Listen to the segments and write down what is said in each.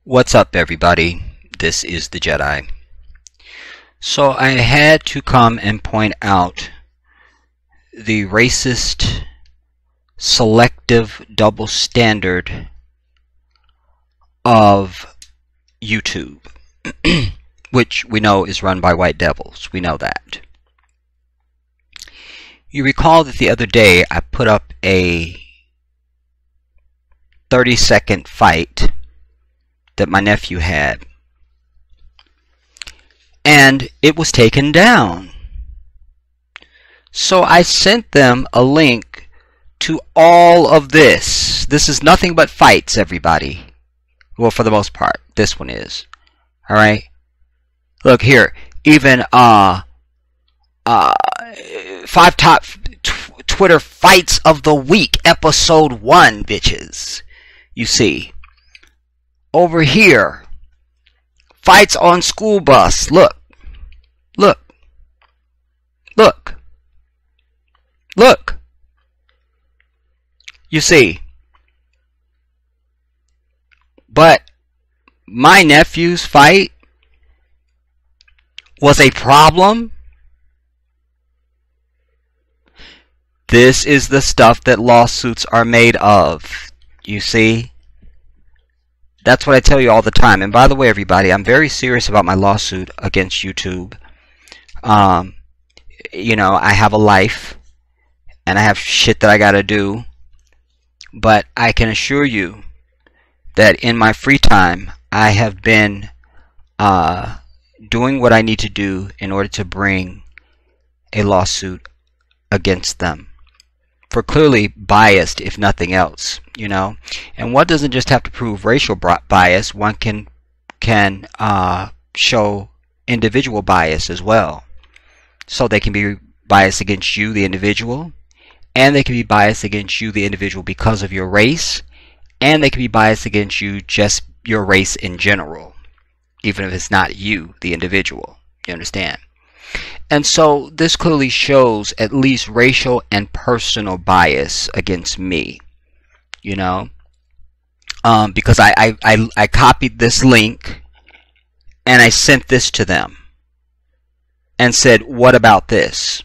What's up, everybody? This is the Jedi. So I had to come and point out the racist, selective double standard of YouTube, which we know is run by white devils. We know that. You recall that the other day I put up a 30-second fight that my nephew had, and it was taken down. So I sent them a link to all of this. This is nothing but fights, everybody. Well, for the most part, this one is. Alright? Look here. Even 5 top Twitter fights of the week, episode 1, bitches. You see. Over here, fights on school bus. Look. Look. Look. Look. You see. But my nephew's fight was a problem. This is the stuff that lawsuits are made of. You see? That's what I tell you all the time. And by the way, everybody, I'm very serious about my lawsuit against YouTube. You know, I have a life, and I have shit that I gotta do. But I can assure you that in my free time, I have been doing what I need to do in order to bring a lawsuit against them. For clearly biased, if nothing else, you know. And one doesn't just have to prove racial bias. One can show individual bias as well. So they can be biased against you, the individual, and they can be biased against you, the individual, because of your race, and they can be biased against you, just your race in general, even if it's not you, the individual. You understand? And so this clearly shows at least racial and personal bias against me, you know, because I copied this link and I sent this to them and said, what about this?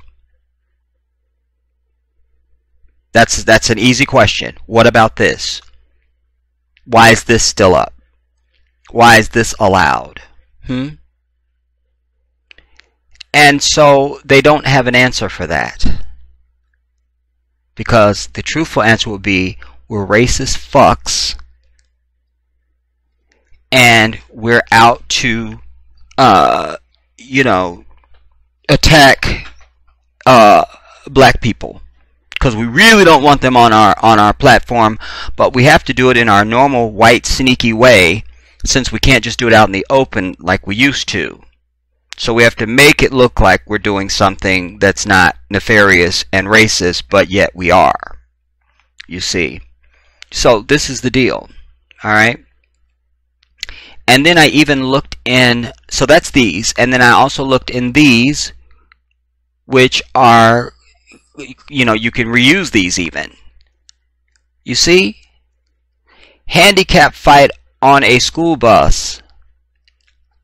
That's an easy question. What about this? Why is this still up? Why is this allowed? And so they don't have an answer for that. Because the truthful answer would be, we're racist fucks, and we're out to, you know, attack black people. Because we really don't want them on our platform, but we have to do it in our normal white sneaky way, since we can't just do it out in the open like we used to. So we have to make it look like we're doing something that's not nefarious and racist, but yet we are. You see. So this is the deal. Alright? And then I even looked in, so that's these, and then I also looked in these, which are, you know, you can reuse these even. You see? Handicap fight on a school bus.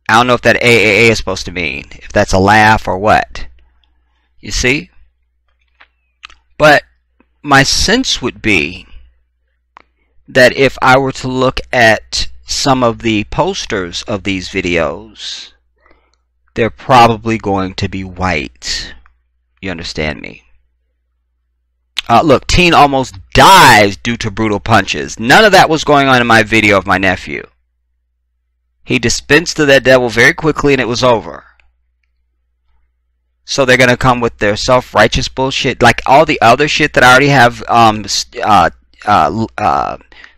I don't know if that AAA is supposed to mean, if that's a laugh or what. You see? But my sense would be that if I were to look at some of the posters of these videos, they're probably going to be white. You understand me? Look, teen almost dies due to brutal punches. None of that was going on in my video of my nephew. He dispensed to that devil very quickly and it was over. So they're going to come with their self-righteous bullshit. Like all the other shit that I already have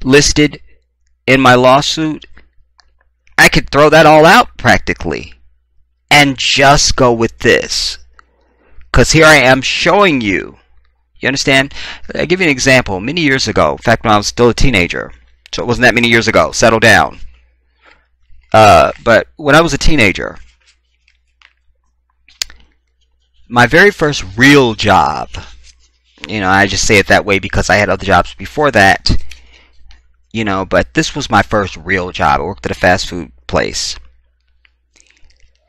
listed in my lawsuit. I could throw that all out practically. And just go with this. Because here I am showing you. You understand? I'll give you an example. Many years ago. In fact, when I was still a teenager. So it wasn't that many years ago. Settle down. But when I was a teenager, my very first real job, you know, I just say it that way because I had other jobs before that, you know, but this was my first real job. I worked at a fast food place.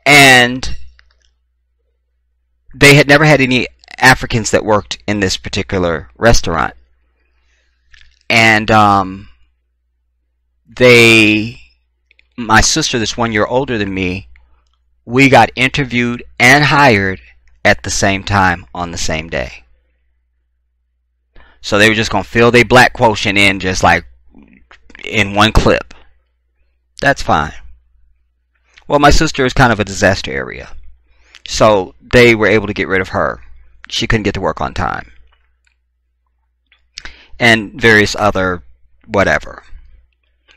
And they had never had any Africans that worked in this particular restaurant. And my sister, that's 1 year older than me, we got interviewed and hired at the same time on the same day. So they were just going to fill their black quotient in just like in one clip. That's fine. Well, my sister is kind of a disaster area. So they were able to get rid of her. She couldn't get to work on time. And various other whatever.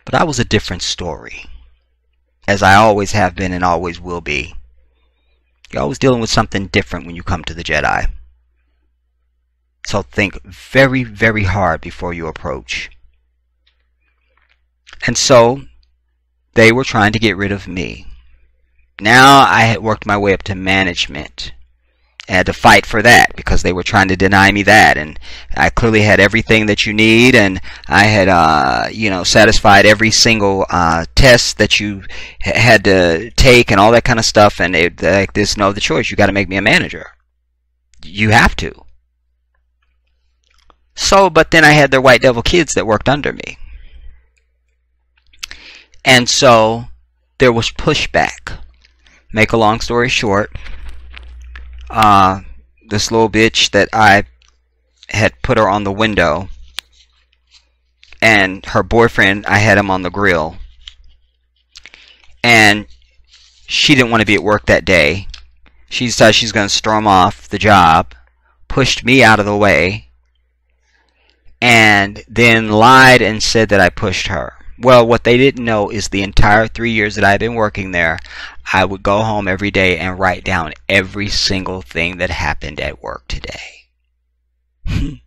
But I was a different story. As I always have been and always will be. You're always dealing with something different when you come to the Jedi. So think very, very hard before you approach. And so they were trying to get rid of me. Now I had worked my way up to management. I had to fight for that because they were trying to deny me that, and I clearly had everything that you need, and I had satisfied every single test that you had to take and all that kind of stuff, and there's no other choice. You got to make me a manager. You have to. So, but then I had their white devil kids that worked under me. And so there was pushback. Make a long story short, this little bitch that I had put her on the window, and her boyfriend, I had him on the grill, and she didn't want to be at work that day. She decided she's going to storm off the job, pushed me out of the way, and then lied and said that I pushed her. Well, what they didn't know is the entire 3 years that I've been working there, I would go home every day and write down every single thing that happened at work today.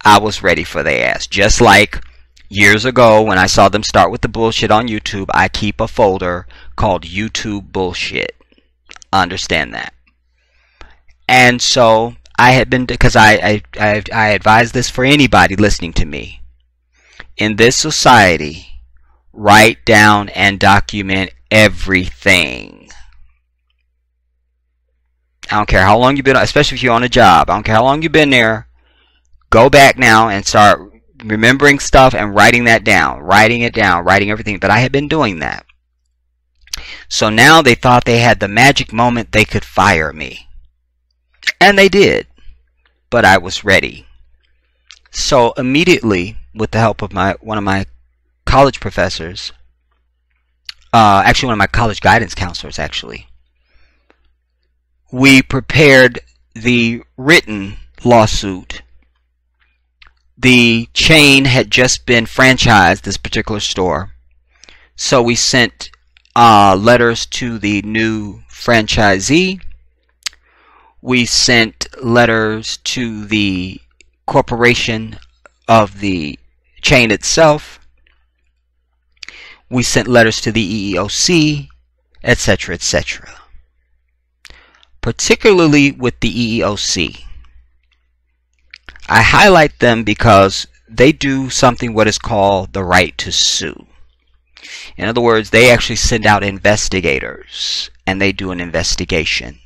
I was ready for their ass. Just like years ago when I saw them start with the bullshit on YouTube, I keep a folder called YouTube Bullshit. Understand that. And so I had been, because I advise this for anybody listening to me. In this society, write down and document everything. I don't care how long you've been, especially if you're on a job. I don't care how long you've been there. Go back now and start remembering stuff and writing that down. Writing it down, writing everything. But I had been doing that. So now they thought they had the magic moment they could fire me. And they did. But I was ready. So immediately, with the help of one of my college professors, actually one of my college guidance counselors, actually, we prepared the written lawsuit. The chain had just been franchised, this particular store, so we sent letters to the new franchisee. We sent letters to the corporation of the chain itself. We sent letters to the EEOC, etc., etc. Particularly with the EEOC. I highlight them because they do something what is called the right to sue. In other words, they actually send out investigators and they do an investigation.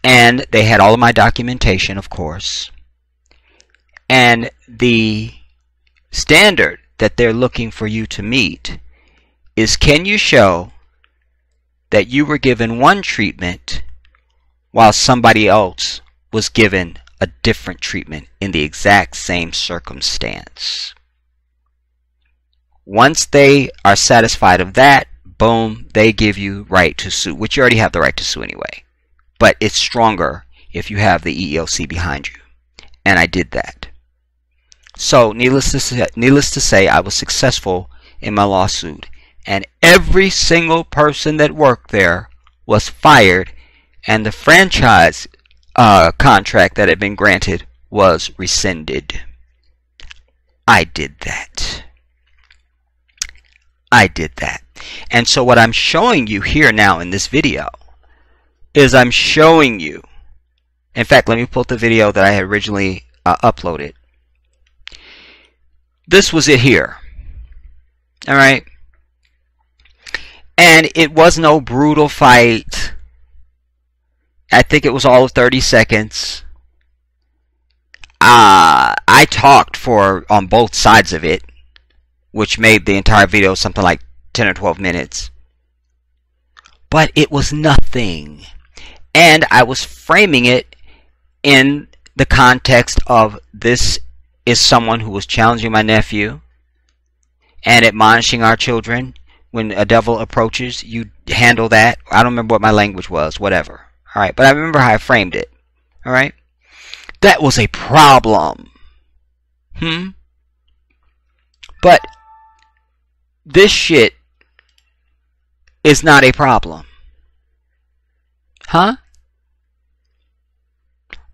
And they had all of my documentation, of course. And the standard that they're looking for you to meet is, can you show that you were given one treatment while somebody else was given a different treatment in the exact same circumstance? Once they are satisfied of that, boom, they give you right to sue, which you already have the right to sue anyway. But it's stronger if you have the EEOC behind you. And I did that. So, needless to say, I was successful in my lawsuit. And every single person that worked there was fired, and the franchise contract that had been granted was rescinded. I did that. I did that. And so what I'm showing you here now in this video is I'm showing you, in fact, let me pull up the video that I had originally uploaded. this was it here. All right. And it was no brutal fight. I think it was all of 30 seconds. I talked on both sides of it, which made the entire video something like 10 or 12 minutes. But it was nothing. And I was framing it in the context of this is someone who was challenging my nephew and admonishing our children. When a devil approaches, you handle that. I don't remember what my language was, whatever. All right, but I remember how I framed it. All right? That was a problem. But this shit is not a problem. Huh?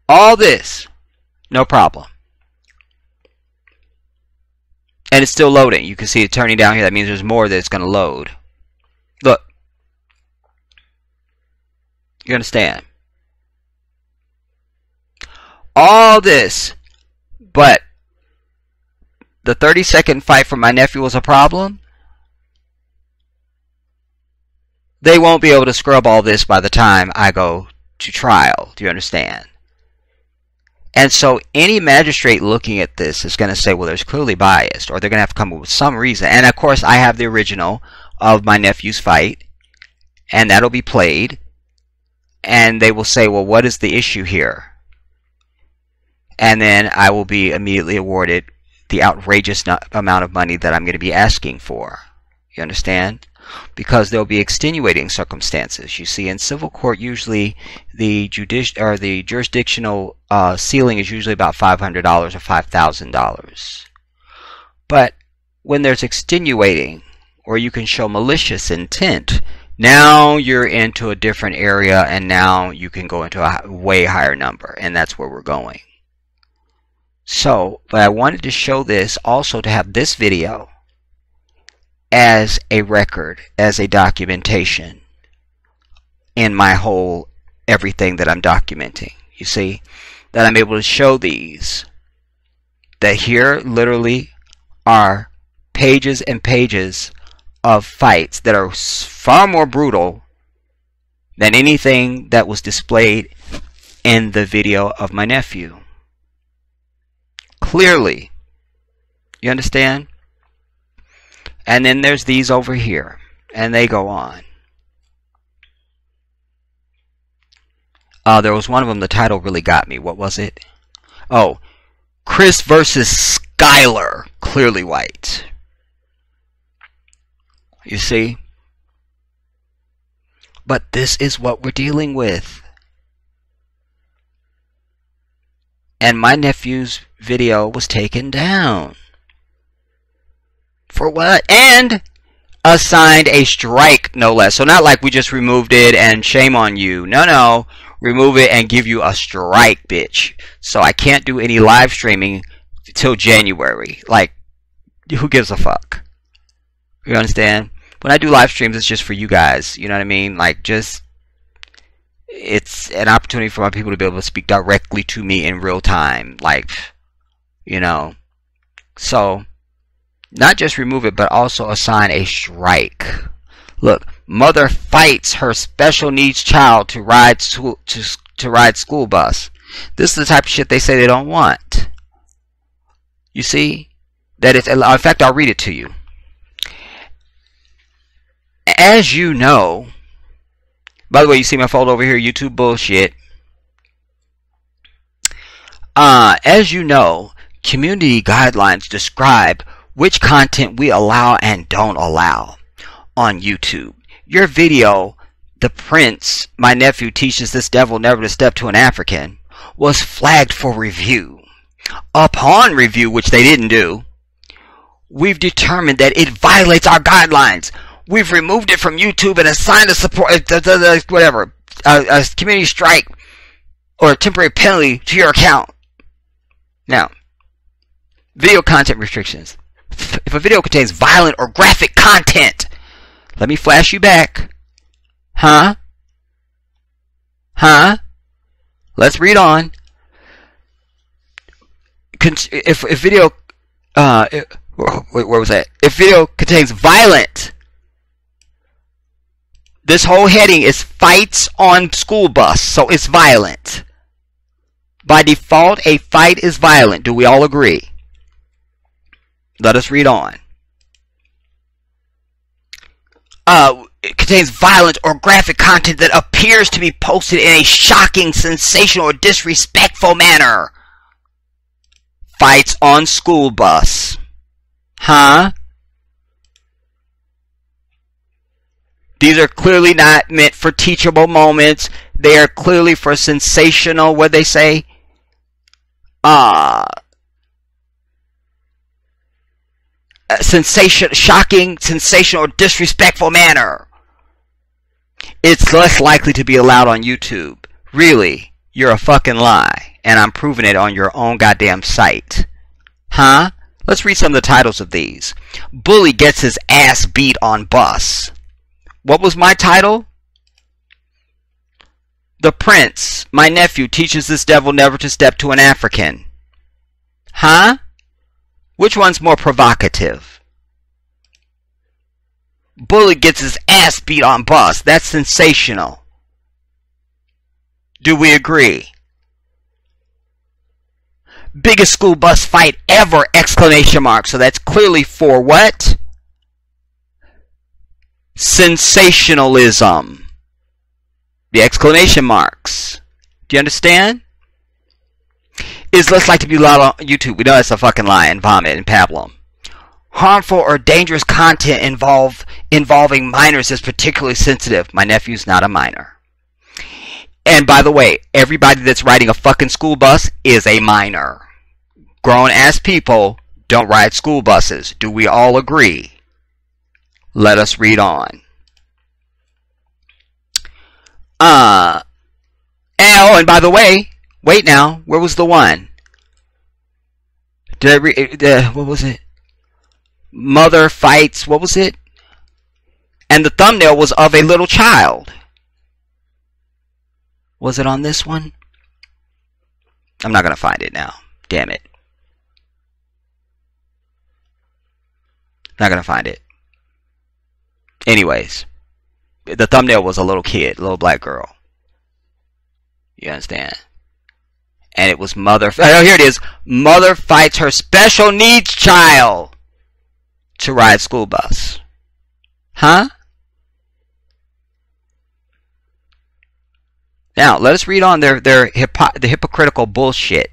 All this, no problem. And it's still loading. You can see it turning down here. That means there's more that's going to load. Look. You understand? All this, but the 30-second fight for my nephew was a problem. They won't be able to scrub all this by the time I go to trial. Do you understand? And so any magistrate looking at this is going to say, well, there's clearly biased, or they're going to have to come up with some reason. And of course, I have the original of my nephew's fight, and that'll be played. And they will say, well, what is the issue here? And then I will be immediately awarded the outrageous amount of money that I'm going to be asking for. You understand? Because there'll be extenuating circumstances. You see, in civil court, usually the jurisdictional ceiling is usually about $500 or $5,000. But when there's extenuating, or you can show malicious intent, now you're into a different area, and now you can go into a way higher number, and that's where we're going. So, but I wanted to show this also to have this video as a record, as a documentation in my whole everything that I'm documenting. You see, that I'm able to show these, that here literally are pages and pages of fights that are far more brutal than anything that was displayed in the video of my nephew. Clearly. You understand? And then there's these over here. And they go on. There was one of them, the title really got me. What was it? Oh, Chris versus Skylar. Clearly white. You see? But this is what we're dealing with. And my nephew's video was taken down. For what? And assigned a strike, no less. So not like we just removed it and shame on you. No, no. Remove it and give you a strike, bitch. So I can't do any live streaming till January. Like, who gives a fuck? You understand? When I do live streams, it's just for you guys. You know what I mean? Like, just... it's an opportunity for my people to be able to speak directly to me in real time. Like, you know. So, not just remove it, but also assign a strike. Look, mother fights her special needs child to ride school bus. This is the type of shit they say they don't want. You see? That is, in fact, I'll read it to you. As you know, by the way, you see my folder over here, YouTube bullshit. As you know, community guidelines describe which content we allow and don't allow on YouTube. Your video, The Prince, My Nephew Teaches This Devil Never to Step to an African, was flagged for review. Upon review, which they didn't do, we've determined that it violates our guidelines. We've removed it from YouTube and assigned a support, whatever, a community strike or a temporary penalty to your account. Now, video content restrictions. If a video contains violent or graphic content, let me flash you back. Huh? Huh? Let's read on. If video where was that? If video contains violent, this whole heading is fights on school bus, so it's violent. By default, a fight is violent. Do we all agree? Let us read on. It contains violent or graphic content that appears to be posted in a shocking, sensational, or disrespectful manner. Fights on school bus. Huh? These are clearly not meant for teachable moments. They are clearly for sensational, what they say? Shocking, sensational, or disrespectful manner. It's less likely to be allowed on YouTube. Really, you're a fucking lie, and I'm proving it on your own goddamn site. Huh? Let's read some of the titles of these. Bully gets his ass beat on bus. What was my title? The Prince, my nephew, teaches this devil never to step to an African. Huh? Which one's more provocative? Bully gets his ass beat on bus. That's sensational. Do we agree? Biggest school bus fight ever! Exclamation mark. So that's clearly for what? Sensationalism. The exclamation marks. Do you understand? Is less likely to be allowed on YouTube. We know that's a fucking lie and vomit and pablum. Harmful or dangerous content involving minors is particularly sensitive. My nephew's not a minor. And by the way, everybody that's riding a fucking school bus is a minor. Grown-ass people don't ride school buses. Do we all agree? Let us read on. And by the way, wait now, where was the one? Did I read, what was it? Mother fights, what was it? And the thumbnail was of a little child. Was it on this one? I'm not going to find it now. Damn it. Not going to find it. Anyways, the thumbnail was a little kid, a little black girl. You understand? And it was mother. Oh, here it is. Mother fights her special needs child to ride school bus. Huh? Now, let us read on the hypocritical bullshit.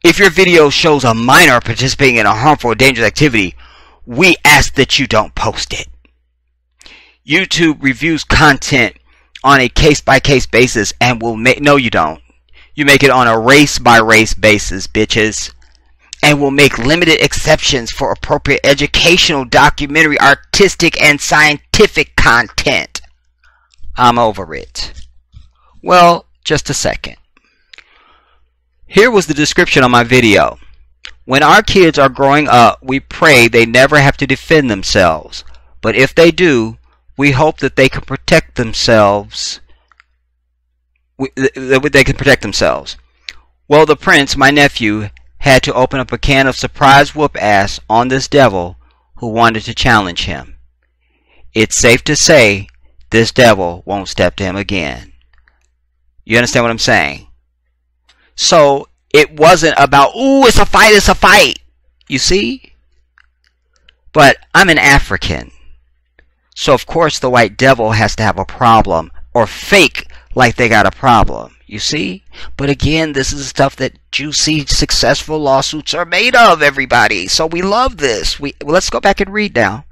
If your video shows a minor participating in a harmful or dangerous activity, we ask that you don't post it. YouTube reviews content on a case-by-case basis and will make... No, you don't. You make it on a race-by-race basis, bitches. And will make limited exceptions for appropriate educational, documentary, artistic, and scientific content. I'm over it. Well, just a second. Here was the description on my video. When our kids are growing up, we pray they never have to defend themselves. But if they do, we hope that they can protect themselves. They can protect themselves. Well, the Prince, my nephew, had to open up a can of surprise whoop ass on this devil who wanted to challenge him. It's safe to say this devil won't step to him again. You understand what I'm saying? So it wasn't about, ooh, it's a fight. You see? But I'm an African. So of course the white devil has to have a problem or fake like they got a problem. You see? But again, this is stuff that juicy, successful lawsuits are made of, everybody. So we love this. Let's go back and read now.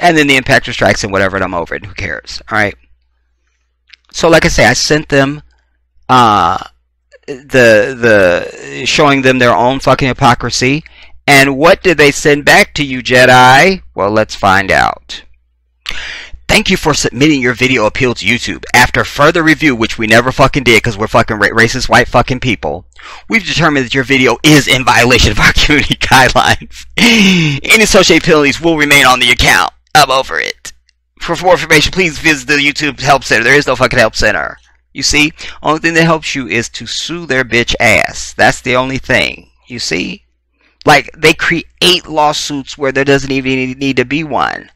And then the impactor strikes and whatever, and I'm over it. Who cares? All right. So, like I say, I sent them showing them their own fucking hypocrisy. And what did they send back to you, Jedi? Well, let's find out. Thank you for submitting your video appeal to YouTube. After further review, which we never fucking did because we're fucking racist white fucking people, we've determined that your video is in violation of our community guidelines. Any associated penalties will remain on the account. I'm over it. For more information, please visit the YouTube Help Center. There is no fucking Help Center. You see, only thing that helps you is to sue their bitch ass. That's the only thing. You see? Like, they create lawsuits where there doesn't even need to be one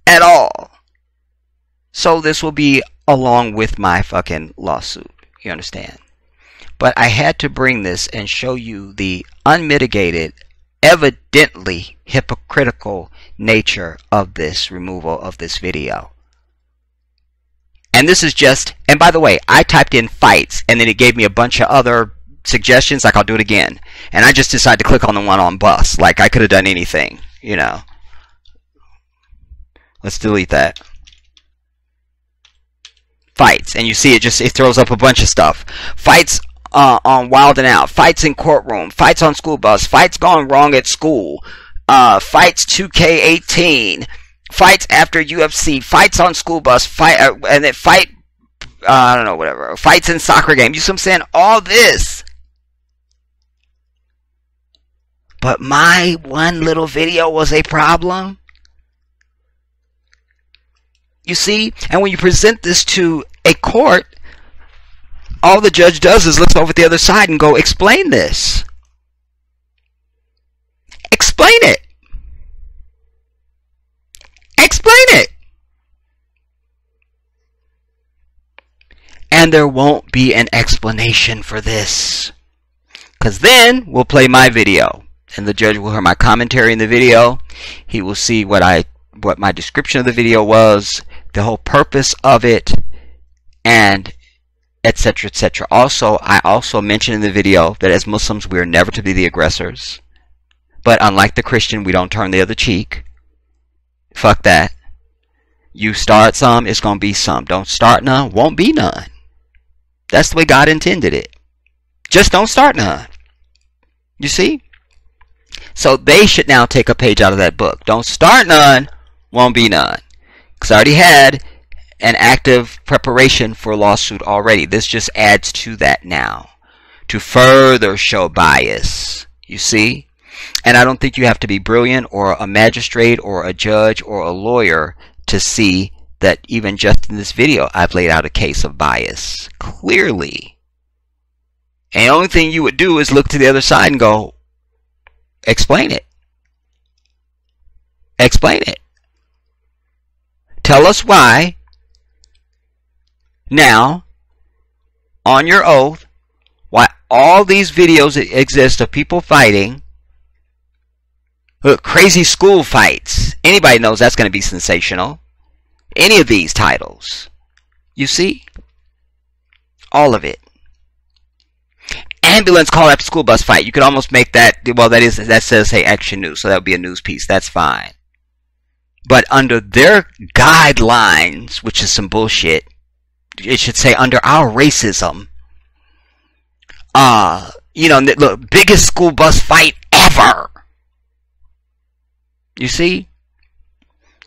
at all. So this will be along with my fucking lawsuit. You understand? But I had to bring this and show you the unmitigated, evidently hypocritical nature of this removal of this video. And this is just, and by the way, I typed in fights and then it gave me a bunch of other suggestions, like I'll do it again. And I just decided to click on the one on bus. Like I could have done anything, you know. Let's delete that. Fights, and you see it throws up a bunch of stuff. Fights on Wild and Out, fights in courtroom, fights on school bus, fights gone wrong at school, fights 2K18, fights after UFC, fights on school bus, and then fight, I don't know, whatever, fights in soccer games. You see what I'm saying? All this. But my one little video was a problem. You see? And when you present this to a court, all the judge does is look over at the other side and go, explain this. Explain it. Explain it. And there won't be an explanation for this. Because then we'll play my video. And the judge will hear my commentary in the video. He will see what my description of the video was, the whole purpose of it, and etc., etc. Also, I also mentioned in the video that as Muslims we are never to be the aggressors. But unlike the Christian, we don't turn the other cheek. Fuck that. You start some, it's going to be some. Don't start none, won't be none. That's the way God intended it. Just don't start none. You see? So they should now take a page out of that book. Don't start none, won't be none. Because I already had an active preparation for a lawsuit already. This just adds to that now, to further show bias. You see? And I don't think you have to be brilliant or a magistrate or a judge or a lawyer to see that even just in this video I've laid out a case of bias clearly. And the only thing you would do is look to the other side and go, explain it. Explain it. Tell us why now, on your oath, why all these videos exist of people fighting. Look, crazy school fights. Anybody knows that's going to be sensational. Any of these titles. You see? All of it. Ambulance call after school bus fight. You could almost make that, well, that says, hey, Action News, so that would be a news piece. That's fine. But under their guidelines, which is some bullshit, it should say under our racism, you know, look, biggest school bus fight ever. You see?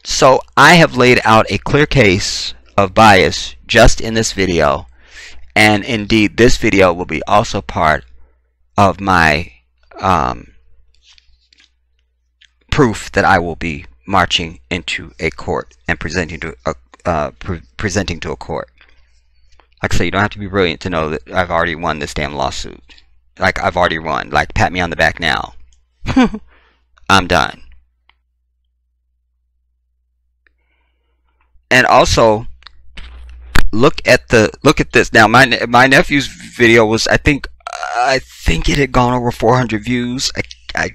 So I have laid out a clear case of bias just in this video. And indeed, this video will be also part of my proof that I will be marching into a court and presenting to a court. Like I say, you don't have to be brilliant to know that I've already won this damn lawsuit. Like, I've already won. Like, pat me on the back now. I'm done. And also, look at this. Now, my nephew's video was, I think it had gone over 400 views. I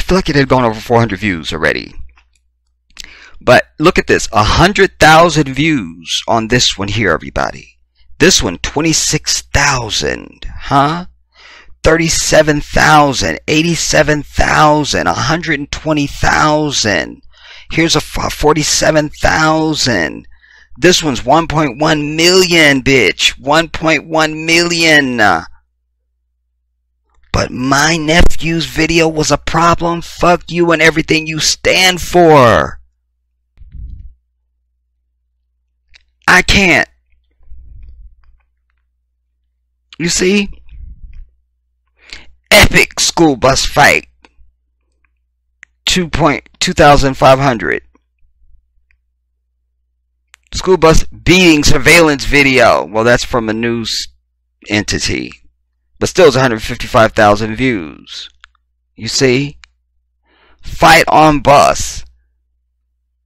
feel like it had gone over 400 views already. But look at this, 100,000 views on this one here, everybody. This one, 26,000, huh? 37,000, 87,000, 120,000. Here's a 47,000. This one's 1.1 million, bitch. 1.1 million. But my nephew's video was a problem. Fuck you and everything you stand for. I can't. You see? Epic school bus fight. 2,500. School bus beating surveillance video. Well, that's from a news entity. But still, it's 155,000 views. You see? Fight on bus.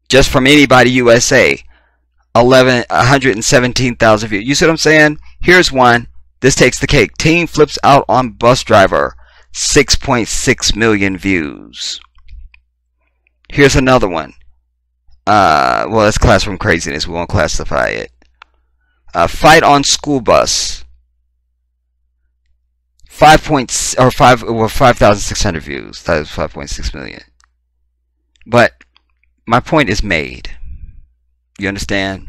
Just from Anybody USA. 117,000 views. You see what I'm saying? Here's one. This takes the cake. Teen flips out on bus driver. 6.6 million views. Here's another one. Well, that's classroom craziness. We won't classify it. Fight on school bus. 5,600 views. That is 5.6 million. But my point is made. You understand?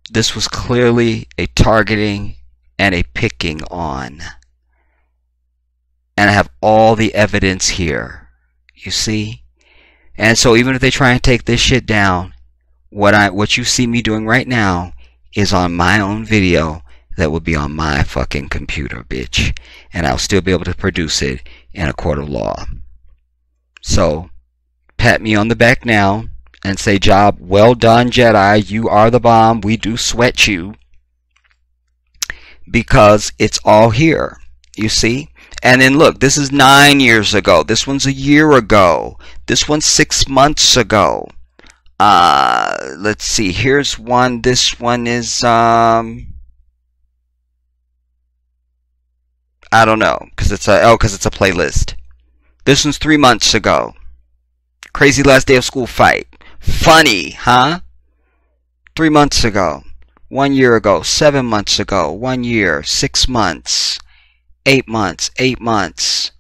This was clearly a targeting and a picking on. And I have all the evidence here. You see? And so even if they try and take this shit down, what you see me doing right now is on my own video that will be on my fucking computer, bitch. And I'll still be able to produce it in a court of law. So, pat me on the back now and say, job well done, Jedi. You are the bomb. We do sweat you. Because it's all here. You see? And then look, this is 9 years ago. This one's a year ago. This one's 6 months ago. Let's see. Here's one. This one is, I don't know. Because it's a playlist. This one's 3 months ago. Crazy last day of school fight. Funny, huh? 3 months ago. 1 year ago. 7 months ago. 1 year. 6 months. 8 months. 8 months.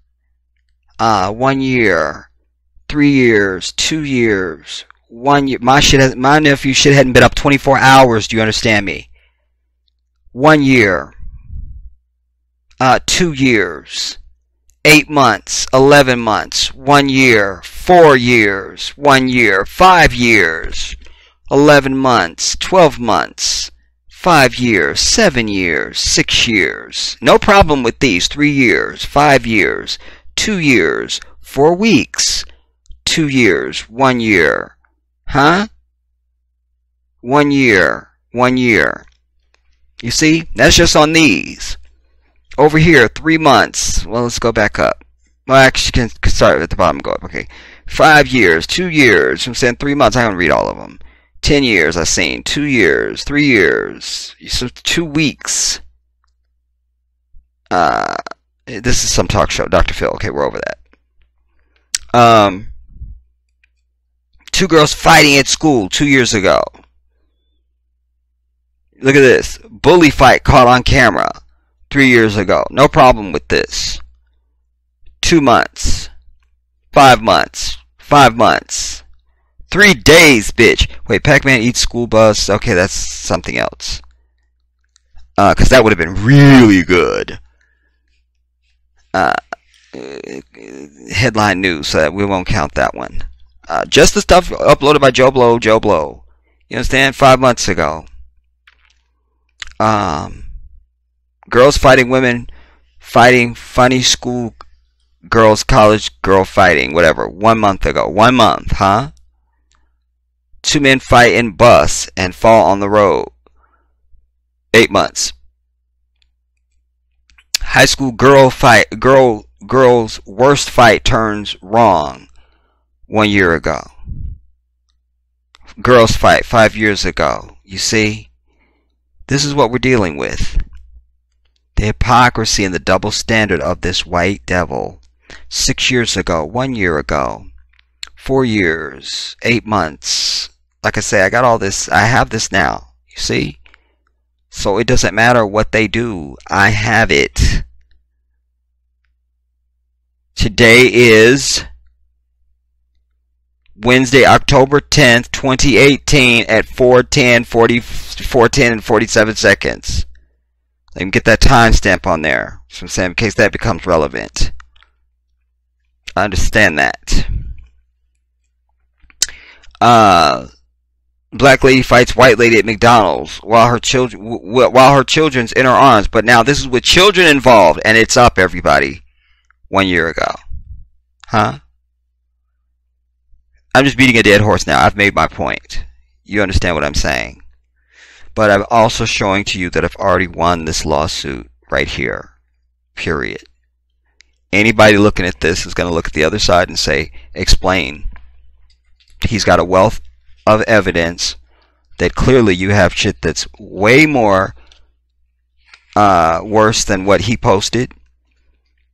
1 year. 3 years. 2 years. 1 year. My nephew shit hadn't been up 24 hours. Do you understand me? 1 year. 2 years. 8 months. 11 months. 1 year. 4 years. 1 year. 5 years. 11 months. 12 months. 5 years, 7 years, 6 years. No problem with these. 3 years, 5 years, 2 years, 4 weeks, 2 years, 1 year. Huh? 1 year, 1 year. You see? That's just on these. Over here, 3 months. Well, let's go back up. Well, actually, you can start at the bottom and go up. Okay. 5 years, 2 years. I'm saying 3 months. I haven't read all of them. 10 years I've seen. 2 years. 3 years. So 2 weeks. This is some talk show. Dr. Phil. Okay, we're over that. 2 girls fighting at school 2 years ago. Look at this. Bully fight caught on camera 3 years ago. No problem with this. 2 months. 5 months. 5 months. 3 days, bitch. Wait, Pac-Man eats school bus. Okay, that's something else. Because that would have been really good. Headline news, so that we won't count that one. Just the stuff uploaded by Joe Blow. You understand? 5 months ago. Girls fighting women, fighting funny school girls, college girl fighting, whatever. 1 month ago. 1 month, huh? 2 men fight in bus and fall on the road. 8 months. High school girls worst fight turns wrong 1 year ago. Girls fight 5 years ago. You see? This is what we're dealing with. The hypocrisy and the double standard of this white devil. 6 years ago. 1 year ago. 4 years. 8 months. Like I say, I got all this. I have this now. You see? So it doesn't matter what they do. I have it. Today is Wednesday, October 10th, 2018 at 4:10 and 47 seconds. Let me get that timestamp on there. So I'm saying in case that becomes relevant. I understand that. Black lady fights white lady at McDonald's while her children's in her arms. But now this is with children involved, and it's up, everybody. 1 year ago. Huh? I'm just beating a dead horse now. I've made my point. You understand what I'm saying? But I'm also showing to you that I've already won this lawsuit right here. Period. Anybody looking at this is going to look at the other side and say, explain. He's got a wealth of evidence that clearly you have shit that's way more worse than what he posted,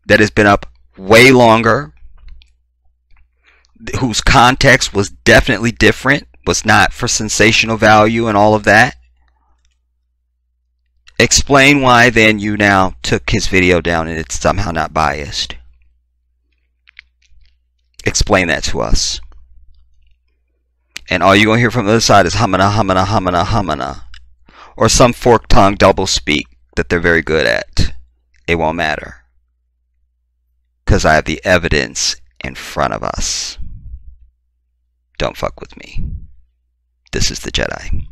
that has been up way longer, whose context was definitely different, was not for sensational value and all of that. Explain why then you now took his video down and it's somehow not biased. Explain that to us. And all you're going to hear from the other side is humana, humana, humana, humana. Or some fork-tongued double speak that they're very good at. It won't matter. Because I have the evidence in front of us. Don't fuck with me. This is the Jedi.